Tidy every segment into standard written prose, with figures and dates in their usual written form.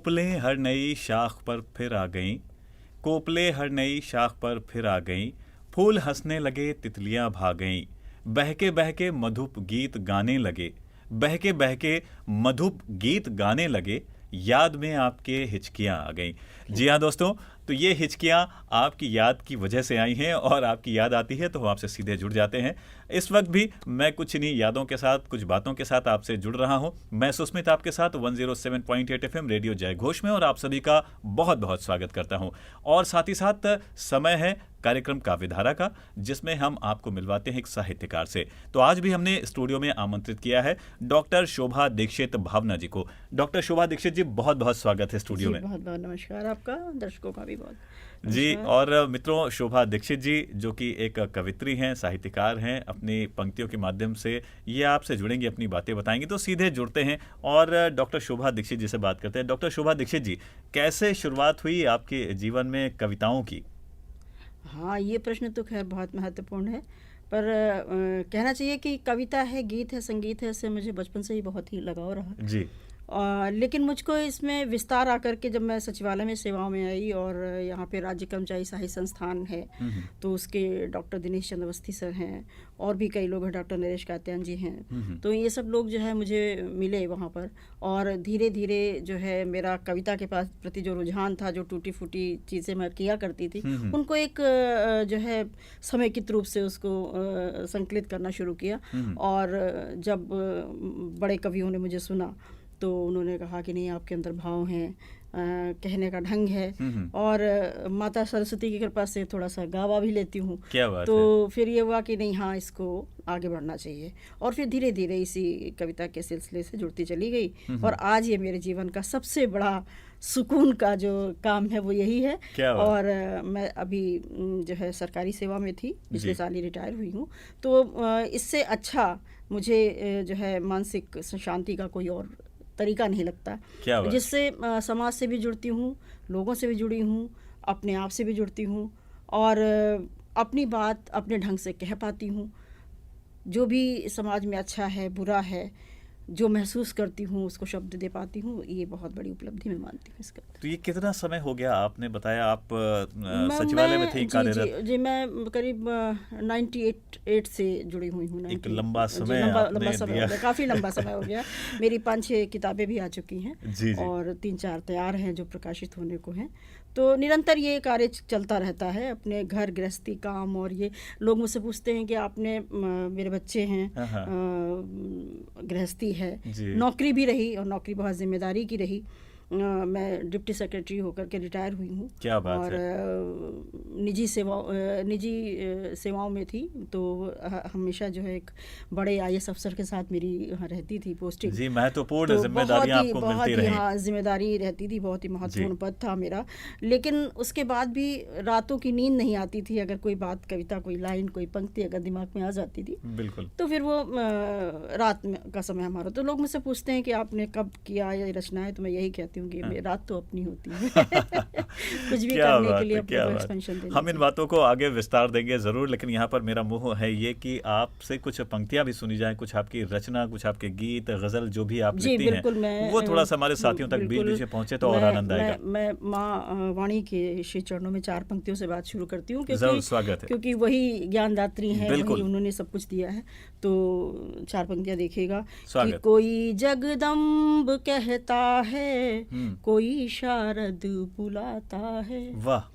कोपलें हर नई शाख पर फिर आ गईं, कोपलें हर नई शाख पर फिर आ गईं, फूल हंसने लगे तितलियां भाग गईं, बहके मधुप गीत गाने लगे, बहके मधुप गीत गाने लगे, याद में आपके हिचकियां आ गईं। जी हाँ दोस्तों, तो ये हिचकियां आपकी याद की वजह से आई हैं और आपकी याद आती है तो हम आपसे सीधे जुड़ जाते हैं। इस वक्त भी मैं कुछ इन्हीं यादों के साथ, कुछ बातों के साथ आपसे जुड़ रहा हूं। मैं सुस्मित आपके साथ 107.8 FM रेडियो जय घोष में, और आप सभी का बहुत बहुत स्वागत करता हूं। और साथ ही साथ समय है कार्यक्रम काव्यधारा का, जिसमें हम आपको मिलवाते हैं एक साहित्यकार से। तो आज भी हमने स्टूडियो में आमंत्रित किया है डॉक्टर शोभा दीक्षित भावना जी को। डॉक्टर शोभा दीक्षित जी, बहुत बहुत स्वागत है स्टूडियो में। बहुत बहुत नमस्कार आपका, दर्शकों का भी बहुत जी। और मित्रों, शोभा दीक्षित जी जो कि एक कवित्री हैं, साहित्यकार हैं, अपनी पंक्तियों के माध्यम से ये आपसे जुड़ेंगी, अपनी बातें बताएंगी। तो सीधे जुड़ते हैं और डॉक्टर शोभा दीक्षित जी से बात करते हैं। डॉक्टर शोभा दीक्षित जी, कैसे शुरुआत हुई आपके जीवन में कविताओं की? हाँ, ये प्रश्न तो खैर बहुत महत्वपूर्ण है, पर कहना चाहिए कि कविता है, गीत है, संगीत है, इससे मुझे बचपन से ही बहुत ही लगाव रहा जी। लेकिन मुझको इसमें विस्तार आकर के जब मैं सचिवालय में सेवाओं में आई, और यहाँ पे राज्य कर्मचारी साहित्य संस्थान है, तो उसके डॉक्टर दिनेश चंद्र अवस्थी सर हैं, और भी कई लोग हैं, डॉक्टर नरेश कात्यायन जी हैं, तो ये सब लोग जो है मुझे मिले वहाँ पर। और धीरे धीरे जो है मेरा कविता के पास प्रति जो रुझान था, जो टूटी फूटी चीज़ें मैं किया करती थी, उनको एक जो है समेकित रूप से उसको संकलित करना शुरू किया। और जब बड़े कवियों ने मुझे सुना तो उन्होंने कहा कि नहीं, आपके अंदर भाव हैं, कहने का ढंग है, और माता सरस्वती की कृपा से थोड़ा सा गावा भी लेती हूँ। क्या बात तो है। फिर ये हुआ कि नहीं, हाँ, इसको आगे बढ़ना चाहिए, और फिर धीरे धीरे इसी कविता के सिलसिले से जुड़ती चली गई। और आज ये मेरे जीवन का सबसे बड़ा सुकून का जो काम है वो यही है। और मैं अभी जो है सरकारी सेवा में थी, पिछले साल ही रिटायर हुई हूँ, तो इससे अच्छा मुझे जो है मानसिक शांति का कोई और तरीका नहीं लगता, जिससे समाज से भी जुड़ती हूँ, लोगों से भी जुड़ी हूँ, अपने आप से भी जुड़ती हूँ, और अपनी बात अपने ढंग से कह पाती हूँ। जो भी समाज में अच्छा है, बुरा है, जो महसूस करती हूँ उसको शब्द दे पाती हूँ। ये बहुत बड़ी उपलब्धि मैं मानती हूँ इसका। तो ये कितना समय हो गया? आपने बताया आप सचिवालय में थी कार्यरत। जी, मैं करीब 98 से जुड़ी हुई हूँ। एक लंबा समय लंबा समय हो गया, काफ़ी लंबा समय हो गया। मेरी 5-6 किताबें भी आ चुकी हैं, जी। और 3-4 तैयार हैं जो प्रकाशित होने को हैं। तो निरंतर ये कार्य चलता रहता है, अपने घर गृहस्थी काम। और ये लोग मुझसे पूछते हैं कि आपने, मेरे बच्चे हैं, गृहस्थी है, नौकरी भी रही, और नौकरी बहुत जिम्मेदारी की रही। मैं डिप्टी सेक्रेटरी होकर के रिटायर हुई हूँ। क्या बात और है। निजी सेवाओं में थी, तो हमेशा जो है एक बड़े IAS अफसर के साथ मेरी रहती थी पोस्टिंग। जी, महत्वपूर्ण जिम्मेदारियां आपको मिलती रही। हाँ, जिम्मेदारी रहती थी, बहुत ही महत्वपूर्ण पद था मेरा। लेकिन उसके बाद भी रातों की नींद नहीं आती थी, अगर कोई बात, कविता, कोई लाइन, कोई पंक्ति अगर दिमाग में आ जाती थी, बिल्कुल, तो फिर वो रात में का समय हमारा। तो लोग मुझसे पूछते हैं कि आपने कब किया ये रचनाएं, तो मैं यही कहती हूँ कि रात तो अपनी होती है। कुछ भी करने के लिए अपने को एक्सपेंशन देने। हम इन बातों को आगे विस्तार देंगे जरूर, लेकिन यहाँ पर मेरा मोह है ये कि आपसे कुछ पंक्तियां भी सुनी जाएं, कुछ आपकी रचना, कुछ आपके गीत, गजल जो भी आप लिखती हैं, वो थोड़ा सा हमारे साथियों तक बीच बीच में पहुंचे तो और आनंद आएगा। मैं माँ वाणी के श्री चरणों में 4 पंक्तियों से बात शुरू करती हूँ, स्वागत है, क्योंकि वही ज्ञानदात्री हैं, वही उन्होंने सब कुछ दिया है। तो 4 पंक्तियां देखिएगा कि कोई जगदम्ब कहता है, कोई शारद बुलाता है, वाह,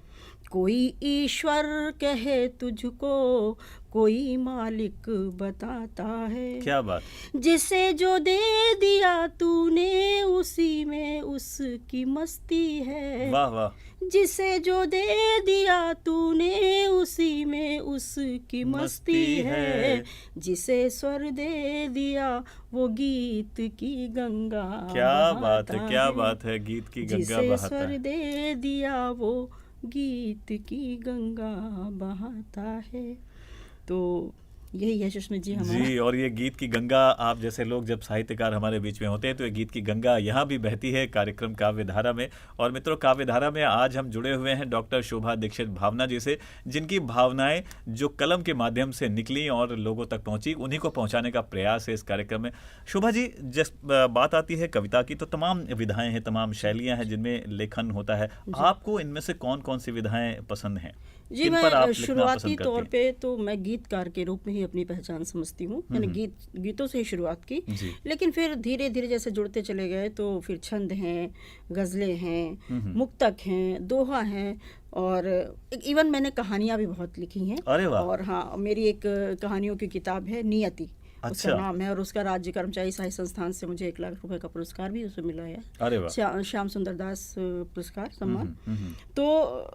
कोई ईश्वर कहे तुझको, कोई मालिक बताता है। क्या बात। जिसे जो दे दिया तूने, उसी में उसकी मस्ती है। वाह वाह। जिसे जो दे दिया तूने, उसी में उसकी मस्ती है। जिसे स्वर दे दिया, वो गीत की गंगा क्या बात है, क्या बात है, गीत की गंगा बहाता है। जिसे स्वर दे दिया, वो गीत की गंगा बहाता है। तो यही है सुष्मित जी हमारा। जी, और ये गीत की गंगा, आप जैसे लोग जब साहित्यकार हमारे बीच में होते हैं तो ये गीत की गंगा यहाँ भी बहती है कार्यक्रम काव्यधारा में। और मित्रों, काव्यधारा में आज हम जुड़े हुए हैं डॉक्टर शोभा दीक्षित भावना जी से, जिनकी भावनाएं जो कलम के माध्यम से निकली और लोगों तक पहुंची, उन्हीं को पहुंचाने का प्रयास है इस कार्यक्रम में। शोभा जी, जिस बात आती है कविता की तो तमाम विधाएं हैं, तमाम शैलियां हैं जिनमें लेखन होता है। आपको इनमें से कौन कौन सी विधाएं पसंद हैं? जी, किन पर आप मैं लिखना शुरुआती पसंद तौर करती पे तो मैं गीतकार के रूप में ही अपनी पहचान समझती हूँ। मैंने गीतों से ही शुरुआत की, जी। लेकिन फिर धीरे धीरे जैसे जुड़ते चले गए तो फिर छंद हैं, गज़लें हैं, मुक्तक हैं, दोहा हैं, और इवन मैंने कहानियाँ भी बहुत लिखी हैं। अरे वाह! और हाँ, मेरी एक कहानियों की किताब है नियति, उसका अच्छा। नाम है, और उसका राज्य कर्मचारी साहित्य संस्थान से मुझे 1 लाख रुपए का पुरस्कार भी उसमें मिला है। अरे वाह! श्याम सुंदर दास पुरस्कार सम्मान। तो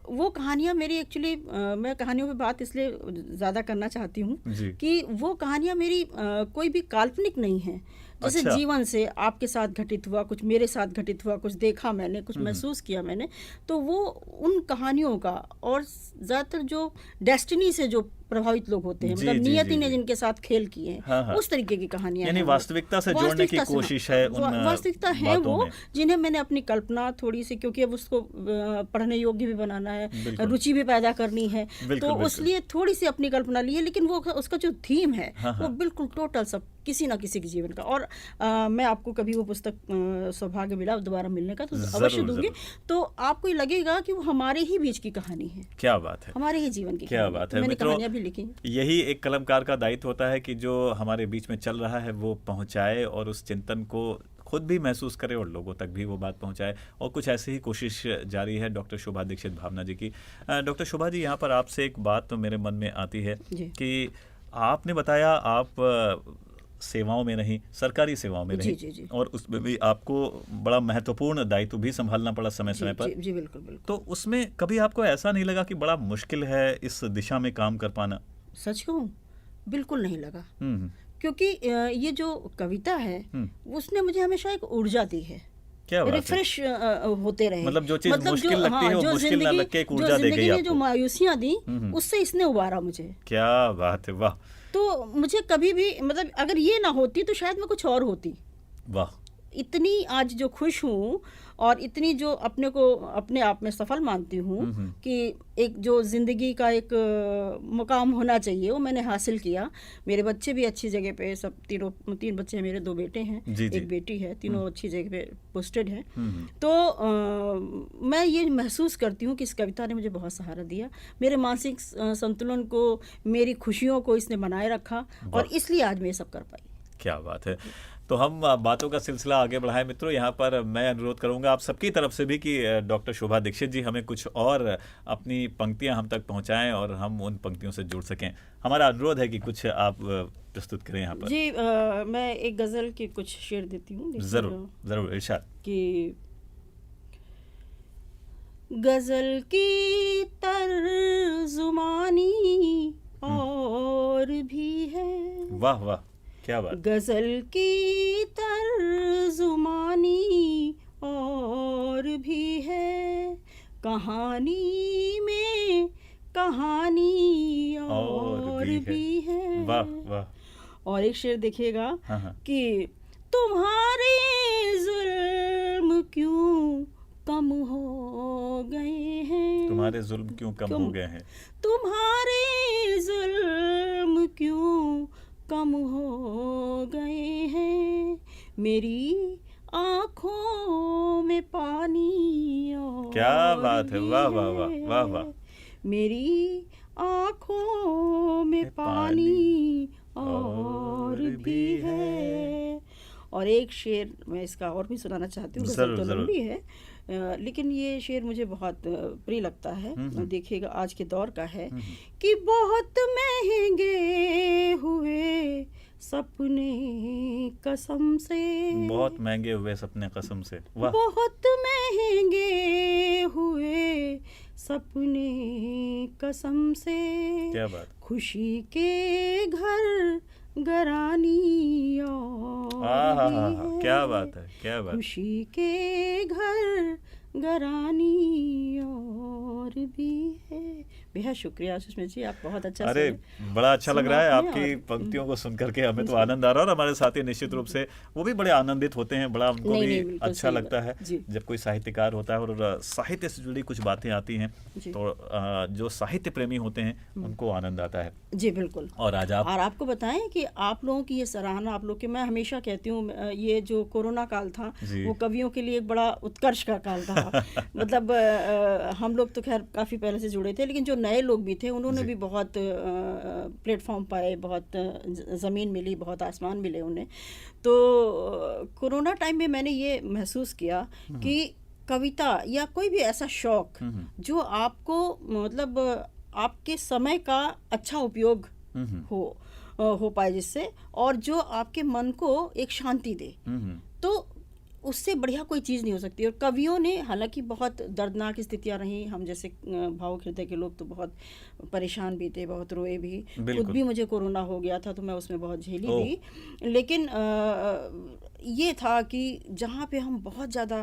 वो कहानियाँ मेरी एक्चुअली, मैं कहानियों पे बात इसलिए ज़्यादा करना चाहती हूँ जी। कि वो कहानियाँ मेरी कोई भी काल्पनिक नहीं है। जैसे अच्छा। जीवन से आपके साथ घटित हुआ, कुछ मेरे साथ घटित हुआ, कुछ देखा मैंने, कुछ महसूस किया मैंने, तो वो उन कहानियों का, और ज़्यादातर जो डेस्टिनी से जो प्रभावित लोग होते हैं, जी, मतलब जी, नियति जी, ने जी। जिनके साथ खेल किए हैं, हाँ, हाँ। उस तरीके की कहानियाँ यानी हैं वो। वास्तविकता से जोड़ने की वास्तविकता से, कोशिश है उन वास्तविकता है बातों वो, में। जिन्हें मैंने अपनी कल्पना थोड़ी सी, क्योंकि अब उसको पढ़ने योग्य भी बनाना है, बिल्कुल। रुचि भी पैदा करनी है, बिल्कुल, तो बिल्कुल। इसलिए थोड़ी सी अपनी कल्पना ली है, लेकिन वो उसका जो थीम है हाँ, वो हाँ। बिल्कुल टोटल सब किसी ना किसी के जीवन का। और मैं आपको कभी वो पुस्तक सौभाग्य मिला दोबारा मिलने का तो जरूर, अवश्य दूंगी, जरूर। तो आपको ये लगेगा कि वो हमारे ही बीच की कहानी है, क्या बात है, हमारे ही जीवन की क्या कहानी। बात तो है। मैंने मित्रों, कहानियाँ भी लिखी हैं। यही एक कलमकार का दायित्व होता है कि जो हमारे बीच में चल रहा है वो पहुंचाए और उस चिंतन को खुद भी महसूस करे और लोगों तक भी वो बात पहुंचाए। और कुछ ऐसी ही कोशिश जारी है डॉक्टर शोभा दीक्षित भावना जी की। डॉक्टर शोभा जी, यहाँ पर आपसे एक बात तो मेरे मन में आती है कि आपने बताया आप सेवाओं में रही, सरकारी सेवाओं में रही, जी। और उसमें भी आपको बड़ा महत्वपूर्ण दायित्व भी संभालना पड़ा समय समय पर। जी, बिल्कुल बिल्कुल। तो उसमें कभी आपको ऐसा नहीं लगा कि बड़ा मुश्किल है इस दिशा में काम कर पाना? सच कहूँ, बिल्कुल नहीं लगा, हम्म। क्योंकि ये जो कविता है उसने मुझे हमेशा एक ऊर्जा दी है, क्या बात है। रिफ्रेश होते रहे। मतलब जो चीज मुश्किल लगती है वो मुश्किल ना लग के एक ऊर्जा दे गई जो आपको। मायूसियाँ दी उससे इसने उबारा मुझे। क्या बात है, वाह तो मुझे कभी भी, मतलब अगर ये ना होती तो शायद मैं कुछ और होती। वाह। इतनी आज जो खुश हूँ और इतनी जो अपने को अपने आप में सफल मानती हूँ कि एक जो ज़िंदगी का एक मुकाम होना चाहिए वो मैंने हासिल किया। मेरे बच्चे भी अच्छी जगह पे, सब तीन बच्चे हैं मेरे, 2 बेटे हैं, जी, जी। एक बेटी है, तीनों अच्छी जगह पे पोस्टेड हैं। तो मैं ये महसूस करती हूँ कि इस कविता ने मुझे बहुत सहारा दिया, मेरे मानसिक संतुलन को, मेरी खुशियों को इसने बनाए रखा, और इसलिए आज मैं ये सब कर पाई। क्या बात है। तो हम बातों का सिलसिला आगे बढ़ाएं मित्रों। यहाँ पर मैं अनुरोध करूंगा आप सबकी तरफ से भी कि डॉक्टर शोभा दीक्षित जी हमें कुछ और अपनी पंक्तियां हम तक पहुंचाएं और हम उन पंक्तियों से जुड़ सकें। हमारा अनुरोध है कि कुछ आप प्रस्तुत करें यहाँ पर। जी, मैं एक गज़ल की कुछ शेर देती हूँ। जरूर जरूर, इरशाद। कि गज़ल की तर्जुमानी और भी है। वाह वाह, क्या बात। गज़ल की तर्जुमानी और भी है, कहानी में कहानी और भी है। वाह वाह। और एक शेर देखिएगा हाँ। कि तुम्हारे जुल्म क्यों कम हो गए हैं, तुम्हारे जुल्म क्यों कम हो गए हैं, तुम्हारे जुल्म क्यों कम हो गए हैं, मेरी आँखों में पानी और क्या बात है। वाह वाह वाह वाह वाह। मेरी आँखों में पानी और भी है। और एक शेर मैं इसका और भी सुनाना चाहती हूँ, गज़ल तो लंबी है, लेकिन ये शेर मुझे बहुत प्रिय लगता है। देखिएगा, आज के दौर का है कि बहुत महंगे हुए सपने कसम से, बहुत महंगे हुए सपने कसम से। वाह। बहुत महंगे हुए सपने कसम से, क्या बात। खुशी के घर घरानी और भी है, क्या बात है, क्या बात। खुशी के घर घरानी और भी है। बेहद शुक्रिया सुष्मित जी, आप बहुत अच्छा अरे सुने, बड़ा अच्छा लग सुना रहा है आपने। आपकी और पंक्तियों को सुन करके, हमें तो जी आनंद आ रहा है और हमारे साथी निश्चित रूप से वो भी बड़े आनंदित होते हैं, बड़ा उनको नहीं भी नहीं, बिल्कुल अच्छा सही लगता बात। है जी जब कोई साहित्यकार होता है और साहित्य से जुड़ी कुछ बातें आती हैं, जी तो जो साहित्य प्रेमी होते हैं उनको आनंद आता है। जी बिल्कुल। और आज आप और आपको बताएं कि आप लोगों की ये सराहना, आप लोग के, मैं हमेशा कहती हूँ ये जो कोरोना काल था जी वो कवियों के लिए एक बड़ा उत्कर्ष का काल था। मतलब हम लोग तो खैर काफ़ी पहले से जुड़े थे, लेकिन जो नए लोग भी थे उन्होंने जी भी बहुत प्लेटफॉर्म पाए, बहुत ज़मीन मिली, बहुत आसमान मिले उन्हें। तो कोरोना टाइम में मैंने ये महसूस किया कि कविता या कोई भी ऐसा शौक जो आपको मतलब आपके समय का अच्छा उपयोग हो हो पाए जिससे, और जो आपके मन को एक शांति दे, तो उससे बढ़िया कोई चीज़ नहीं हो सकती। और कवियों ने, हालांकि बहुत दर्दनाक स्थितियां रहीं, हम जैसे भावुक हृदय के लोग तो बहुत परेशान भी थे, बहुत रोए भी। खुद बिल्कुल। भी मुझे कोरोना हो गया था तो मैं उसमें बहुत झेली ओह भी। लेकिन ये था कि जहाँ पे हम बहुत ज़्यादा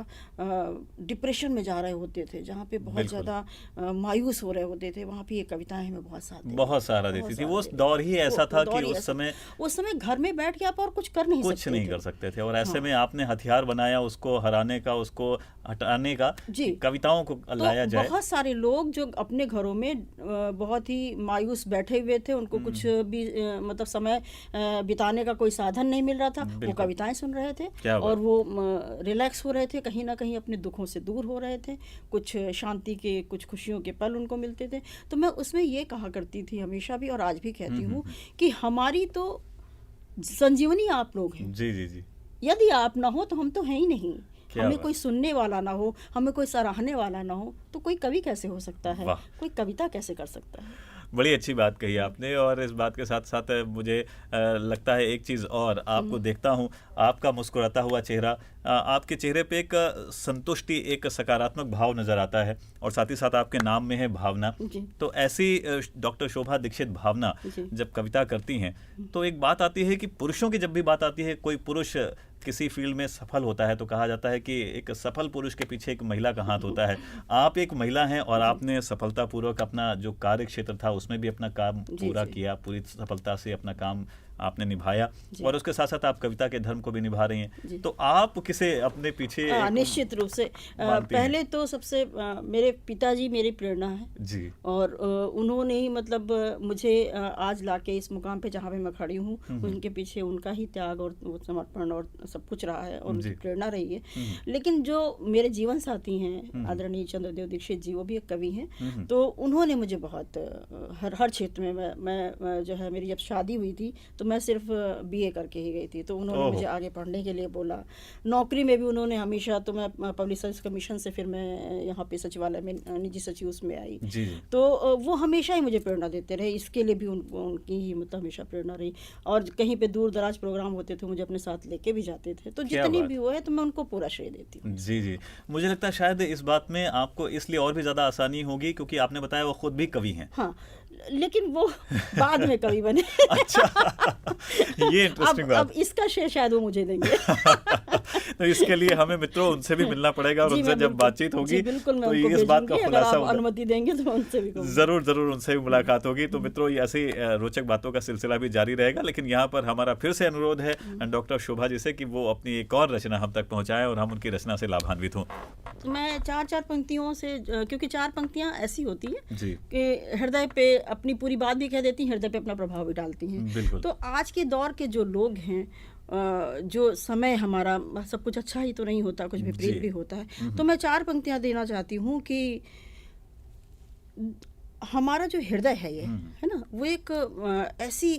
डिप्रेशन में जा रहे होते थे, जहाँ पे बहुत बिल्कुल, ज़्यादा मायूस हो रहे होते थे, वहाँ पे ये कविताएं हमें बहुत साथ देती बहुत थी, सहारा बहुत देती थी। साथ वो देती दौर ही थी। ऐसा वो था दौर कि ही उस ऐसा, समय उस समय घर में बैठ के आप और कुछ कर नहीं कुछ सकते नहीं थे। कर सकते थे और ऐसे हाँ में आपने हथियार बनाया उसको हराने का, उसको हटाने का, जी। कि कविताओं को तो लाया जाए। बहुत सारे लोग जो अपने घरों में बहुत ही मायूस बैठे हुए थे, उनको कुछ भी मतलब समय बिताने का कोई साधन नहीं मिल रहा था, वो बिल्कुल, कविताएं सुन रहे थे क्या और बात। वो रिलैक्स हो रहे थे, कहीं ना कहीं अपने दुखों से दूर हो रहे थे, कुछ शांति के, कुछ खुशियों के पल उनको मिलते थे। तो मैं उसमें ये कहा करती थी हमेशा भी, और आज भी कहती हूँ कि हमारी तो संजीवनी आप लोग हैं। जी जी जी, यदि आप ना हो तो हम तो हैं ही नहीं। क्या हमें बात। कोई सुनने वाला ना हो, हमें कोई सराहने वाला ना हो, तो कोई कवि कैसे हो सकता है, वाह, कोई कविता कैसे कर सकता है। बड़ी अच्छी बात कही आपने। और इस बात के साथ साथ मुझे लगता है एक चीज़ और, आपको देखता हूँ, आपका मुस्कुराता हुआ चेहरा, आपके चेहरे पे एक संतुष्टि, एक सकारात्मक भाव नज़र आता है और साथ ही साथ आपके नाम में है भावना। जी तो ऐसी डॉक्टर शोभा दीक्षित भावना जी जब कविता करती हैं तो एक बात आती है कि पुरुषों की जब भी बात आती है, कोई पुरुष किसी फील्ड में सफल होता है तो कहा जाता है कि एक सफल पुरुष के पीछे एक महिला का हाथ होता है। आप एक महिला हैं और आपने सफलतापूर्वक अपना जो कार्य क्षेत्र था उसमें भी अपना काम जी पूरा जी किया, पूरी सफलता से अपना काम आपने निभाया जी और उसके साथ साथ आप कविता के धर्म को भी निभा रही हैं। जी। तो आप किसे अपने पीछे एक निश्चित रूप से मानती हैं? पहले तो सबसे मेरे पिताजी मेरी प्रेरणा है, जी और उन्होंने ही मतलब मुझे आज लाके इस मुकाम पे जहाँ पे मैं खड़ी हूँ, उनके पीछे उनका ही त्याग और वो समर्पण और सब कुछ रहा है और उनकी जी। प्रेरणा रही है। लेकिन जो मेरे जीवन साथी हैं आदरणीय चंद्रदेव दीक्षित जी, वो भी एक कवि हैं, तो उन्होंने मुझे बहुत हर क्षेत्र में, मैं जो है, मेरी जब शादी हुई थी तो मैं सिर्फ बीए करके ही गई थी, तो उन्होंने ओहो। मुझे आगे पढ़ने के लिए बोला। नौकरी में भी उन्होंने हमेशा, तो मैं पब्लिक सर्विस कमीशन से फिर मैं यहाँ पे सचिवालय में निजी सचिव उसमें आई, जी जी, तो वो हमेशा ही मुझे प्रेरणा देते रहे। इसके लिए भी उनकी ही मतलब हमेशा प्रेरणा रही। और कहीं पे दूर दराज प्रोग्राम होते थे, मुझे अपने साथ लेके भी जाते थे, तो क्या जितनी बात। भी वो है तो मैं उनको पूरा श्रेय देती हूँ। जी जी, मुझे लगता है शायद इस बात में आपको इसलिए और भी ज़्यादा आसानी होगी क्योंकि आपने बताया वो खुद भी कवि हैं। हाँ, लेकिन वो बाद में कवि बने। अच्छा, ये इंटरेस्टिंग अब बात। इसका श्रेय शायद वो मुझे देंगे। तो इसके लिए हमें मित्रों उनसे भी मिलना पड़ेगा और जी उनसे मैं जब बिल्कुल, बातचीत जी होगी बिल्कुल मैं तो उनको इस बात का भेजूंगी, अगर खुलासा आप अनुमति देंगे तो मैं उनसे भी कहूँगी। जरूर जरूर उनसे भी मुलाकात होगी। तो मित्रों, ये ऐसी रोचक बातों का सिलसिला भी जारी रहेगा, लेकिन यहाँ पर हमारा फिर से अनुरोध है डॉक्टर शोभा जी से कि वो अपनी एक और रचना हम तक पहुँचाएं और हम उनकी रचना से लाभान्वित हों। मैं चार पंक्तियों से, क्योंकि 4 पंक्तियाँ ऐसी होती हैं जी कि हृदय पे अपनी पूरी बात भी कह देती हैं, हृदय पे अपना प्रभाव भी डालती हैं। बिल्कुल। तो आज के दौर के जो लोग हैं, जो समय हमारा सब कुछ अच्छा ही तो नहीं होता, कुछ विपरीत जी। भी होता है, तो मैं 4 पंक्तियाँ देना चाहती हूँ कि हमारा जो हृदय है ये है ना, वो एक ऐसी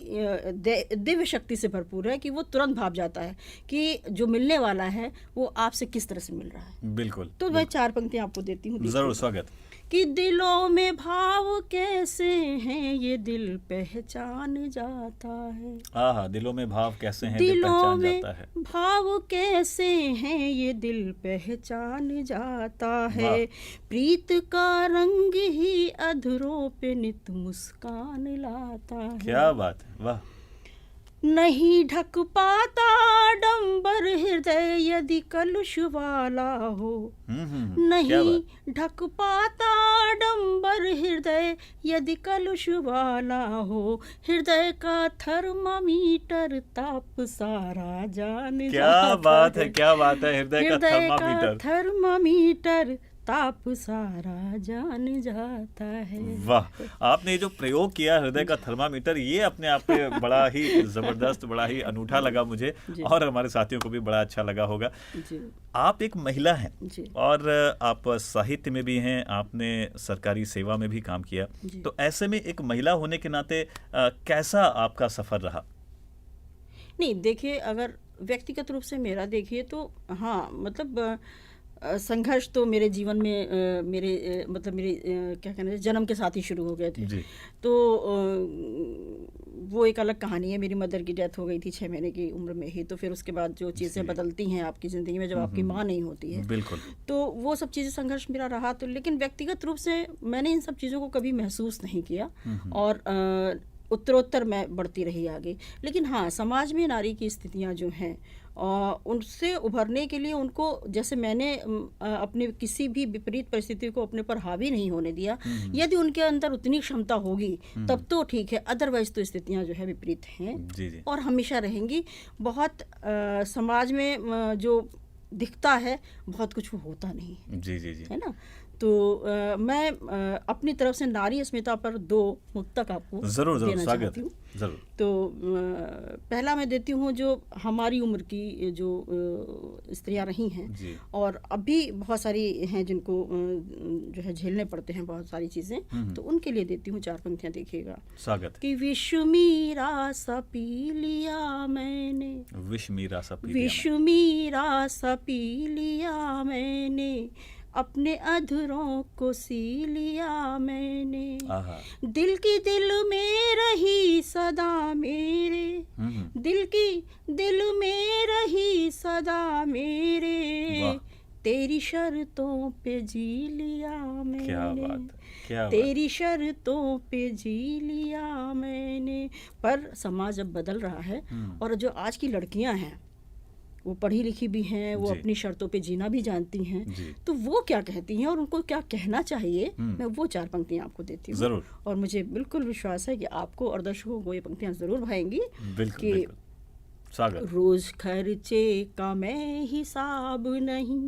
दिव्य शक्ति से भरपूर है कि वो तुरंत भाप जाता है कि जो मिलने वाला है वो आपसे किस तरह से मिल रहा है। बिल्कुल, तो मैं 4 पंक्तियाँ आपको देती हूँ, जरूर, स्वागत। कि दिलों में भाव कैसे हैं ये दिल पहचान जाता है। आहा, दिलों में भाव कैसे हैं दिल दिलों पहचान में जाता है। भाव कैसे हैं ये दिल पहचान जाता है। वाह। प्रीत का रंग ही अधरों पे नित मुस्कान लाता है। क्या बात है, वाह। नहीं ढक पाता डंबर हृदय यदि कलुष वाला हो, क्या नहीं बात। ढक पाता डंबर हृदय यदि कलुष वाला हो, हृदय का थर्मामीटर ताप सारा जान क्या जाता बात है, है। क्या बात है, हृदय का हृदय का थर्मामीटर। थर्मामीटर ताप सारा जान जाता है। वाह, आपने ये जो प्रयोग किया हृदय का थर्मामीटर, ये अपने आप में बड़ा ही जबरदस्त, बड़ा ही अनूठा लगा मुझे, जी। और हमारे साथियों को भी बड़ा अच्छा लगा होगा। जी आप एक महिला हैं जी और आप साहित्य में भी हैं, आपने सरकारी सेवा में भी काम किया, जी। तो ऐसे में एक महिला होने के नाते कैसा आपका सफर रहा? नहीं, देखिए, अगर व्यक्तिगत रूप से मेरा देखिए तो हाँ, मतलब संघर्ष तो मेरे जीवन में मतलब मेरे क्या कहना है, जन्म के साथ ही शुरू हो गए थे। जी। तो वो एक अलग कहानी है। मेरी मदर की डेथ हो गई थी 6 महीने की उम्र में ही। तो फिर उसके बाद जो चीज़ें जी। बदलती हैं आपकी ज़िंदगी में, जब आपकी माँ नहीं होती है, बिल्कुल। तो वो सब चीज़ें संघर्ष मेरा रहा। तो लेकिन व्यक्तिगत रूप से मैंने इन सब चीज़ों को कभी महसूस नहीं किया, और उत्तरोत्तर मैं बढ़ती रही आगे। लेकिन हाँ, समाज में नारी की स्थितियाँ जो हैं, उनसे उभरने के लिए उनको, जैसे मैंने अपने किसी भी विपरीत परिस्थिति को अपने पर हावी नहीं होने दिया। यदि उनके अंदर उतनी क्षमता होगी तब तो ठीक है, अदरवाइज तो स्थितियाँ जो है विपरीत हैं जी जी। और हमेशा रहेंगी। बहुत समाज में जो दिखता है, बहुत कुछ वो होता नहीं है, जी जी जी। है ना। तो मैं अपनी तरफ से नारी अस्मिता पर 2 मुक्तक आपको जरूर जरूर, देना स्वागत चाहती है, हूँ। जरूर। तो पहला मैं देती हूँ जो हमारी उम्र की जो स्त्रियां रही हैं, जी। और अभी बहुत सारी हैं जिनको जो है झेलने पड़ते हैं बहुत सारी चीज़ें, तो उनके लिए देती हूँ 4 पंक्तियाँ। देखिएगा स्वागत है। कि विश्व मीरा सा पी लिया मैंने, विष मीरा सा पी लिया विश्व मीरा सा पी लिया मैंने, अपने अधरों को सी लिया मैंने, आहा। दिल की दिल में रही सदा मेरे, दिल की दिल में रही सदा मेरे, वाह। तेरी शर्तों पे जी लिया मैंने, क्या बात है, क्या बात। तेरी शर्तों पे जी लिया मैंने। पर समाज अब बदल रहा है, और जो आज की लड़कियां हैं वो पढ़ी लिखी भी हैं, वो जी। अपनी शर्तों पे जीना भी जानती हैं, जी। तो वो क्या कहती हैं और उनको क्या कहना चाहिए, मैं वो 4 पंक्तियां आपको देती हूँ। जरूर। और मुझे बिल्कुल विश्वास है कि आपको और दर्शकों को ये पंक्तियां जरूर भाएंगी। बिल्कुल कि बिल्कुल। स्वागत। रोज खर्चे का मैं हिसाब नहीं,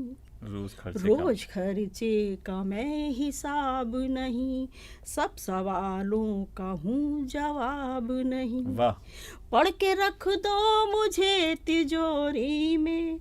रोज खर्चे रोज खर्चे का मैं हिसाब नहीं, सब सवालों का हूँ जवाब नहीं, वाह। पढ़ के रख दो मुझे तिजोरी में,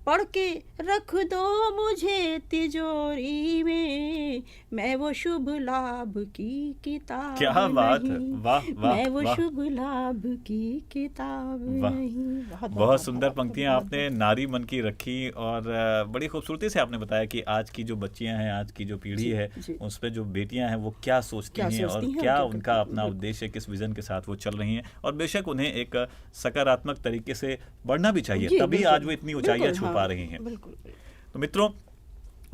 पढ़ के रख दो मुझे तिजोरी में, मैं वो शुभ लाभ की किताब क्या बात है, नहीं, वाह वाह मैं वो वाह। शुभ लाभ की किताब वाह। नहीं। बहुत सुंदर पंक्तियां आपने नारी मन की रखी, और बड़ी खूबसूरती से आपने बताया कि आज की जो बच्चियां हैं, आज की जो पीढ़ी है, उस पे जो बेटियां हैं वो क्या सोचती हैं और क्या उनका अपना उद्देश्य, किस विजन के साथ वो चल रही हैं, और बेशक उन्हें एक सकारात्मक तरीके से बढ़ना भी चाहिए, तभी आज वो इतनी ऊंचाइयां छू पा रही हैं। तो मित्रों,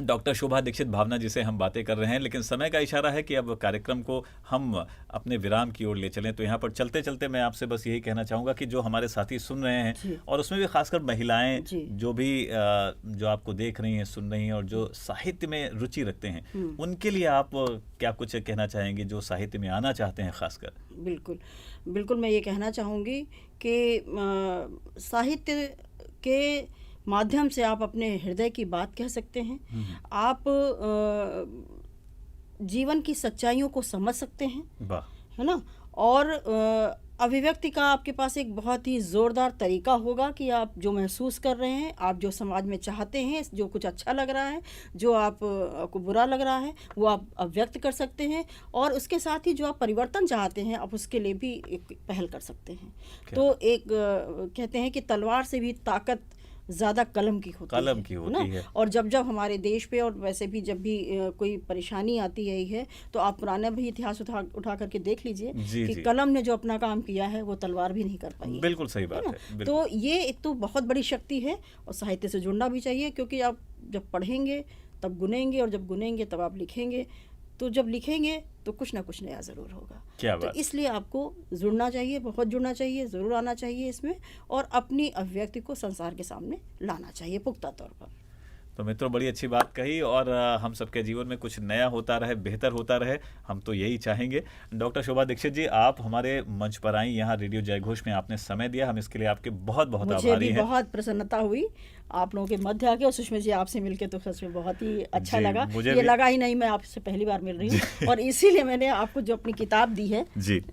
डॉक्टर शोभा दीक्षित भावना जी से हम बातें कर रहे हैं, लेकिन समय का इशारा है कि अब कार्यक्रम को हम अपने विराम की ओर ले चलें। तो यहाँ पर चलते चलते मैं आपसे बस यही कहना चाहूँगा कि जो हमारे साथी सुन रहे हैं, और उसमें भी खासकर महिलाएं जो भी जो आपको देख रही हैं, सुन रही हैं, और जो साहित्य में रुचि रखते हैं, उनके लिए आप क्या कुछ कहना चाहेंगे जो साहित्य में आना चाहते हैं खासकर? बिल्कुल बिल्कुल, मैं ये कहना चाहूँगी कि साहित्य के माध्यम से आप अपने हृदय की बात कह सकते हैं, आप जीवन की सच्चाइयों को समझ सकते हैं, है ना, और अभिव्यक्ति का आपके पास एक बहुत ही ज़ोरदार तरीका होगा कि आप जो महसूस कर रहे हैं, आप जो समाज में चाहते हैं, जो कुछ अच्छा लग रहा है, जो आपको बुरा लग रहा है, वो आप अभिव्यक्त कर सकते हैं, और उसके साथ ही जो आप परिवर्तन चाहते हैं, आप उसके लिए भी एक पहल कर सकते हैं। तो एक कहते हैं कि तलवार से भी ताकत ज़्यादा कलम की होती है। और जब जब हमारे देश पे, और वैसे भी जब भी कोई परेशानी आती है, तो आप पुराना भी इतिहास उठा करके देख लीजिए कि कलम ने जो अपना काम किया है वो तलवार भी नहीं कर पाई। बिल्कुल सही बात है। तो ये एक तो बहुत बड़ी शक्ति है, और साहित्य से जुड़ना भी चाहिए, क्योंकि आप जब पढ़ेंगे तब गुनेंगे, और जब गुनेंगे तब आप लिखेंगे। तो जब लिखेंगे तो कुछ ना कुछ नया ज़रूर होगा। क्या तो बात। इसलिए आपको जुड़ना चाहिए, बहुत जुड़ना चाहिए, ज़रूर आना चाहिए इसमें, और अपनी अभिव्यक्ति को संसार के सामने लाना चाहिए पुख्ता तौर पर। तो मित्रों, बड़ी अच्छी बात कही, और हम सबके जीवन में कुछ नया होता रहे, बेहतर होता रहे, हम तो यही चाहेंगे। डॉक्टर शोभा दीक्षित जी, आप हमारे मंच पर आई, यहाँ रेडियो जयघोष में आपने समय दिया, हम इसके लिए आपके बहुत बहुत आभारी हैं। मुझे भी बहुत प्रसन्नता हुई आप लोगों के मध्य आके, और सुषमा जी आपसे मिलके तो सच में बहुत ही अच्छा लगा। ये लगा ही नहीं मैं आपसे पहली बार मिल रही हूँ, और इसीलिए मैंने आपको जो अपनी किताब दी है जी।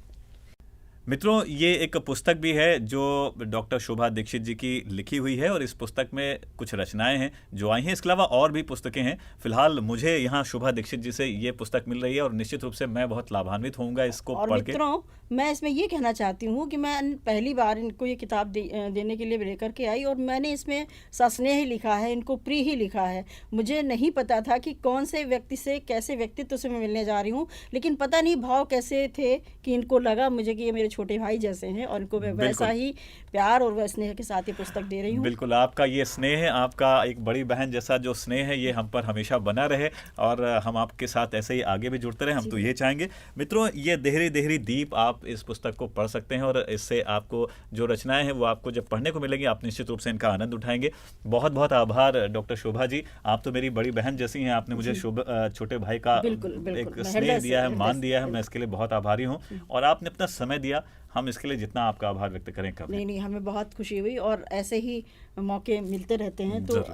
मित्रों, ये एक पुस्तक भी है जो डॉक्टर शोभा दीक्षित जी की लिखी हुई है, और इस पुस्तक में कुछ रचनाएं हैं जो आई हैं। इसके अलावा और भी पुस्तकें हैं। फिलहाल मुझे यहाँ शोभा दीक्षित जी से ये पुस्तक मिल रही है, और निश्चित रूप से मैं बहुत लाभान्वित होऊंगा इसको और पढ़ के। मित्रों, मैं इसमें ये कहना चाहती हूँ कि मैं पहली बार इनको ये किताब देने के लिए लेकर के आई, और मैंने इसमें सस्नेह ही लिखा है, इनको प्रिय ही लिखा है। मुझे नहीं पता था कि कौन से व्यक्ति से, कैसे व्यक्तित्व से मैं मिलने जा रही हूँ, लेकिन पता नहीं भाव कैसे थे कि इनको लगा मुझे कि ये मेरे छोटे भाई जैसे हैं, और इनको मैं वैसा ही प्यार और स्नेह के साथ ये पुस्तक दे रही हूँ। बिल्कुल, आपका ये स्नेह है, आपका एक बड़ी बहन जैसा जो स्नेह है, ये हम पर हमेशा बना रहे, और हम आपके साथ ऐसे ही आगे भी जुड़ते रहे, हम तो ये चाहेंगे। मित्रों, ये देहरी देहरी दीप, आप इस पुस्तक को पढ़ सकते हैं, और इससे आपको जो रचनाएं हैं वो आपको जब पढ़ने को मिलेंगी, आप निश्चित रूप से इनका आनंद उठाएंगे। बहुत बहुत आभार डॉक्टर शोभा जी, आप तो मेरी बड़ी बहन जैसी हैं, आपने मुझे छोटे भाई का एक स्नेह दिया है, मान दिया है, मैं इसके लिए बहुत आभारी हूँ, और आपने अपना समय दिया, हम इसके लिए जितना आपका आभार व्यक्त करें कम। नहीं, हमें बहुत खुशी हुई, और ऐसे ही मौके मिलते रहते हैं, तो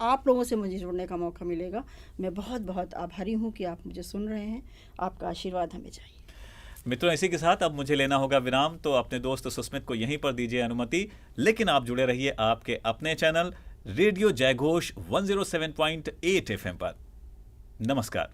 आप लोगों से मुझे जुड़ने का मौका मिलेगा। मैं बहुत बहुत आभारी हूँ कि आप मुझे सुन रहे हैं, आपका आशीर्वाद हमें चाहिए। मित्रों, इसी के साथ अब मुझे लेना होगा विराम, तो अपने दोस्त सुस्मित को यहीं पर दीजिए अनुमति, लेकिन आप जुड़े रहिए आपके अपने चैनल रेडियो जयघोष 107.8 FM पर। नमस्कार।